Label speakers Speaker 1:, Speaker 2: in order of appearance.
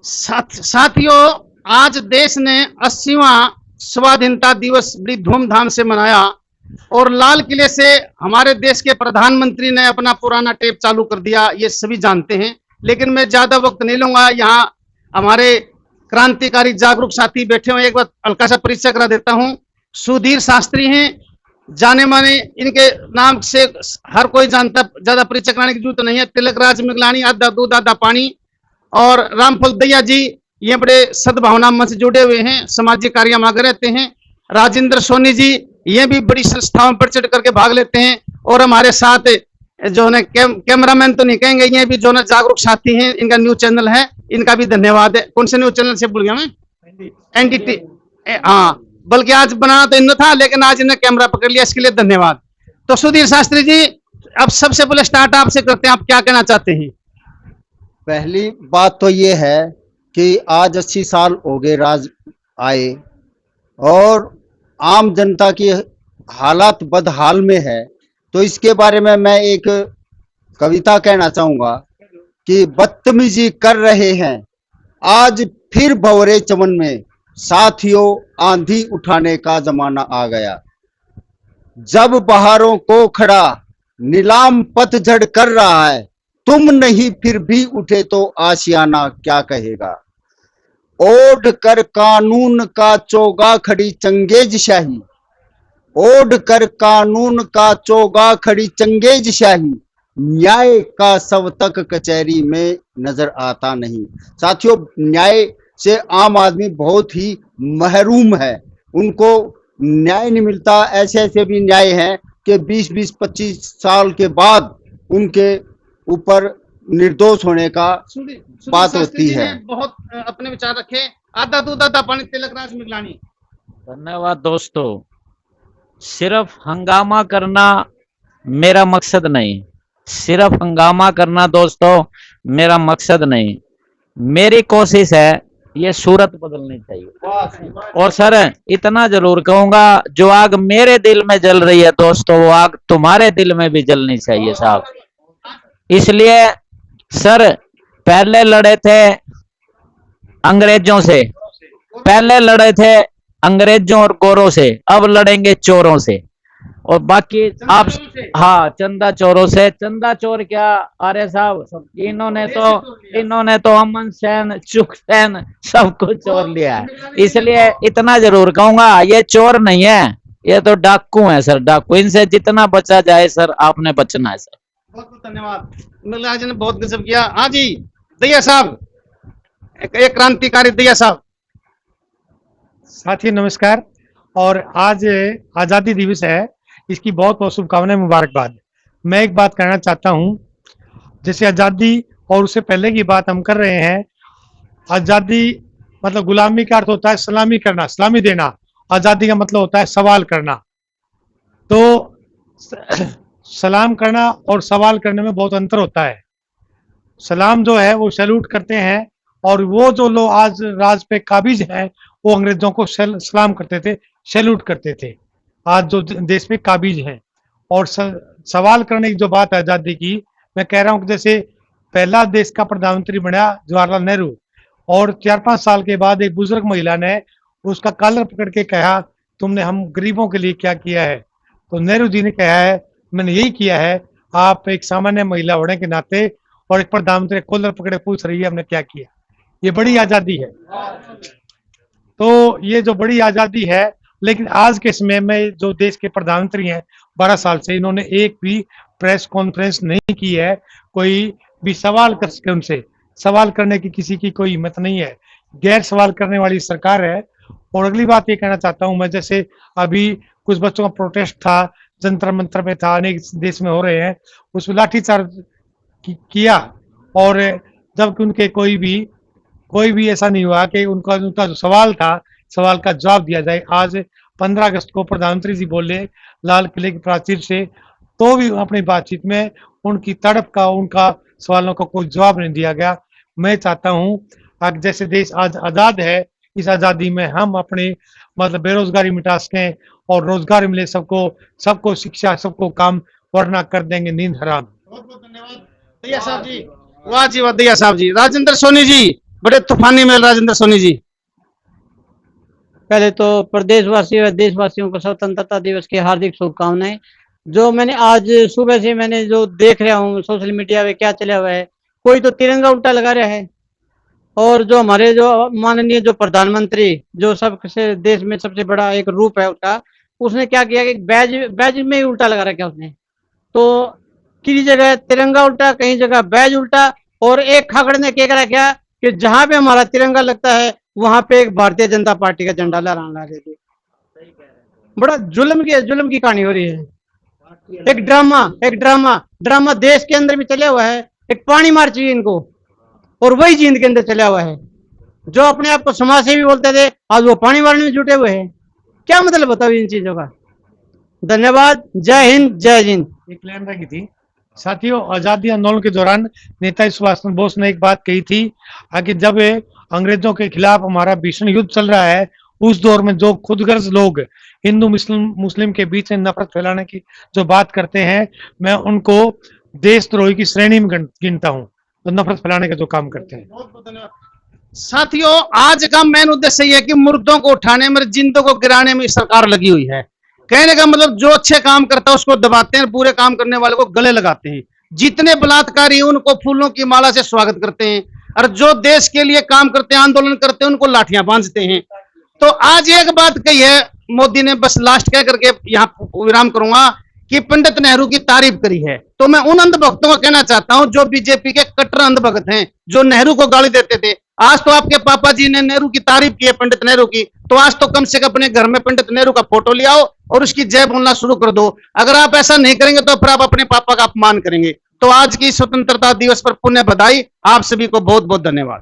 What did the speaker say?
Speaker 1: साथियों, आज देश ने 80वां स्वाधीनता दिवस बड़ी धूमधाम से मनाया और लाल किले से हमारे देश के प्रधानमंत्री ने अपना पुराना टेप चालू कर दिया, ये सभी जानते हैं। लेकिन मैं ज्यादा वक्त नहीं लूंगा। यहाँ हमारे क्रांतिकारी जागरूक साथी बैठे हुए, एक बार हल्का सा परिचय करा देता हूँ। सुधीर शास्त्री हैं, जाने माने, इनके नाम से हर कोई जानता, ज्यादा परिचय कराने की जरूरत नहीं है। तिलक राज मिगलानी, आधा दूध आधा पानी। और रामफल दैया जी, ये बड़े सद्भावना मंच से जुड़े हुए हैं, सामाजिक कार्य में आगे रहते हैं। राजेंद्र सोनी जी, ये भी बड़ी संस्थाओं पर चढ़ करके भाग लेते हैं। और हमारे साथ जो है कैमरामैन तो नहीं कहेंगे, ये भी जो है जागरूक साथी हैं, इनका न्यूज चैनल है, इनका भी धन्यवाद है। कौन से न्यूज चैनल से भूल गया मैं, एनडीटी। हाँ, बल्कि आज बनाना तो इन्होंने था, लेकिन आज इन्हें कैमरा पकड़ लिया, इसके लिए धन्यवाद। तो सुधीर शास्त्री जी, अब सबसे पहले स्टार्ट आपसे करते हैं, आप क्या कहना चाहते हैं?
Speaker 2: पहली बात तो ये है कि आज 80 साल हो गए राज आए और आम जनता की हालात बदहाल में है। तो इसके बारे में मैं एक कविता कहना चाहूंगा कि बदतमीजी कर रहे हैं आज फिर भंवरे चमन में, साथियों आंधी उठाने का जमाना आ गया। जब बहारों को खड़ा नीलाम पतझड़ कर रहा है, तुम नहीं फिर भी उठे तो आशियाना क्या कहेगा। ओढ़ कर कानून का चोगा खड़ी चंगेज शाही, ओढ़ कर कानून का चोगा खड़ी चंगेज शाही, न्याय का शव तक कचहरी में नजर आता नहीं। साथियों, न्याय से आम आदमी बहुत ही महरूम है, उनको न्याय नहीं मिलता। ऐसे ऐसे भी न्याय हैं कि 20-20, 25 साल के बाद उनके ऊपर निर्दोष होने का बात होती है।
Speaker 1: बहुत अपने विचार रखे। आधा दूध आधा पानी, तिलक राज मिगलानी।
Speaker 3: धन्यवाद दोस्तों। सिर्फ हंगामा करना मेरा मकसद नहीं, सिर्फ हंगामा करना दोस्तों मेरा मकसद नहीं। मेरी कोशिश है ये सूरत बदलनी चाहिए। और सर इतना जरूर कहूंगा, जो आग मेरे दिल में जल रही है दोस्तों, वो आग तुम्हारे दिल में भी जलनी चाहिए साहब। इसलिए सर, पहले लड़े थे अंग्रेजों से, पहले लड़े थे अंग्रेजों और गोरों से, अब लड़ेंगे चोरों से। और बाकी आप, हाँ, चंदा चोरों से। चंदा चोर क्या आर्य साहब, इन्होंने तो अमन सेन, सुख सेन सबको चोर लिया है। इसलिए इतना जरूर कहूंगा, ये चोर नहीं है, ये तो डाकू है सर, डाकू। इनसे जितना बचा जाए सर, आपने बचना है सर।
Speaker 1: बहुत बहुत धन्यवाद, मिगलानी जी ने बहुत गजब किया। हाँ जी, दैया साहब, एक क्रांतिकारी दैया साहब।
Speaker 4: साथी नमस्कार। और आज आज़ादी दिवस है, इसकी बहुत बहुत शुभकामनाएं, मुबारकबाद। मैं एक बात कहना चाहता हूं, जैसे आज़ादी और उससे पहले की बात हम कर रहे हैं। आज़ादी मतलब गुलामी का अर्थ होता है सलामी करना, सलामी देना। आज़ादी का मतलब होता है सवाल करना। तो सलाम करना और सवाल करने में बहुत अंतर होता है। सलाम जो है वो सैल्यूट करते हैं, और वो जो लोग आज राज पे काबिज हैं वो अंग्रेजों को सलाम करते थे, सैल्यूट करते थे। आज जो देश पे काबिज हैं, और सवाल करने की जो बात है आज़ादी की, मैं कह रहा हूँ कि जैसे पहला देश का प्रधानमंत्री बना जवाहरलाल नेहरू, और 4-5 साल के बाद एक बुजुर्ग महिला ने उसका कॉलर पकड़ के कहा, तुमने हम गरीबों के लिए क्या किया है? तो नेहरू जी ने कहा है, मैंने यही किया है। आप एक सामान्य महिला होने के नाते और एक प्रधानमंत्री कॉलर पकड़े पूछ रही है हमने क्या किया। ये बड़ी आज़ादी है। तो ये जो बड़ी आज़ादी है, लेकिन आज के समय में जो देश के प्रधानमंत्री हैं 12 साल से, इन्होंने एक भी प्रेस कॉन्फ्रेंस नहीं की है, कोई भी सवाल कर सके उनसे। सवाल करने की किसी की कोई हिम्मत नहीं है, गैर सवाल करने वाली सरकार है। और अगली बात ये कहना चाहता हूँ मैं, जैसे अभी कुछ बच्चों का प्रोटेस्ट था, जंतर मंतर में था, अनेक देश में हो रहे हैं, उसमें लाठीचार्ज किया। और जबकि उनके कोई भी ऐसा नहीं हुआ कि उनका जो सवाल था, सवाल का जवाब दिया जाए। आज 15 अगस्त को प्रधानमंत्री जी बोले लाल किले की प्राचीर से, तो भी अपनी बातचीत में उनकी तड़प का, उनका सवालों का कोई जवाब नहीं दिया गया। मैं चाहता हूँ जैसे देश आज आज़ाद है, इस आज़ादी में हम अपने मतलब बेरोजगारी मिटा सकें और रोजगार मिले सबको शिक्षा, सबको काम, वरना कर देंगे नींद हराम।
Speaker 1: बहुत बहुत धन्यवाद दैया साहब जी। वाह जी वाह दैया साहब जी। राजेंद्र सोनी जी, बड़े तूफानी मेल राजेंद्र सोनी जी।
Speaker 5: पहले तो प्रदेशवासियों और देशवासियों को स्वतंत्रता दिवस की हार्दिक शुभकामनाएं। जो मैंने आज सुबह से मैंने जो देख रहा हूँ सोशल मीडिया पे क्या चला हुआ है, कोई तो तिरंगा उल्टा लगा रहा है, और जो हमारे जो माननीय जो प्रधानमंत्री जो सबसे देश में सबसे बड़ा एक रूप है उसका, उसने क्या किया कि बैज बैज में ही उल्टा लगा रखा उसने। तो किसी जगह तिरंगा उल्टा, कहीं जगह बैज उल्टा, और एक खागड़ ने क्या रखा कि जहां पे हमारा तिरंगा लगता है वहां पे एक भारतीय जनता पार्टी का झंडा लहराने लगे। बड़ा जुल्म की कहानी हो रही है। एक ड्रामा देश के अंदर भी चला हुआ है। एक पानी मार चाहिए इनको, और वही जींद के अंदर चला हुआ है। जो अपने आप को समाज सेवी बोलते थे, आज वो पानी मारने में जुटे हुए हैं। क्या मतलब बताओ इन चीजों का। धन्यवाद। जय हिंद, जय हिंद।
Speaker 4: एक लाइन रखी थी साथियों, आजादी आंदोलन के दौरान नेताजी सुभाष चंद्र बोस ने एक बात कही थी कि जब अंग्रेजों के खिलाफ हमारा भीषण युद्ध चल रहा है, उस दौर में जो खुदगर्ज लोग हिंदू मुस्लिम के बीच में नफरत फैलाने की जो बात करते हैं, मैं उनको देशद्रोही की श्रेणी में गिनता हूं, तो नफरत फैलाने का जो काम करते हैं।
Speaker 1: बहुत बहुत धन्यवाद साथियों। आज का मेन उद्देश्य यह है कि मुर्दों को उठाने में, जिंदों को गिराने में सरकार लगी हुई है। कहने का मतलब जो अच्छे काम करता है उसको दबाते हैं, पूरे काम करने वाले को गले लगाते हैं। जितने बलात्कारी हैं उनको फूलों की माला से स्वागत करते हैं, और जो देश के लिए काम करते हैं, आंदोलन करते हैं, उनको लाठियां बांधते हैं। तो आज एक बात कही है मोदी ने, बस लास्ट कह करके यहाँ विराम करूंगा, कि पंडित नेहरू की तारीफ करी है। तो मैं उन अंधभक्तों को कहना चाहता हूं जो बीजेपी के कट्टर अंधभक्त हैं, जो नेहरू को गाली देते थे। आज तो आपके पापा जी ने नेहरू की तारीफ की है, पंडित नेहरू की, तो आज तो कम से कम अपने घर में पंडित नेहरू का फोटो ले आओ और उसकी जय बोलना शुरू कर दो। अगर आप ऐसा नहीं करेंगे तो फिर आप अपने पापा का अपमान करेंगे। तो आज की स्वतंत्रता दिवस पर पुण्य बधाई। आप सभी को बहुत बहुत धन्यवाद।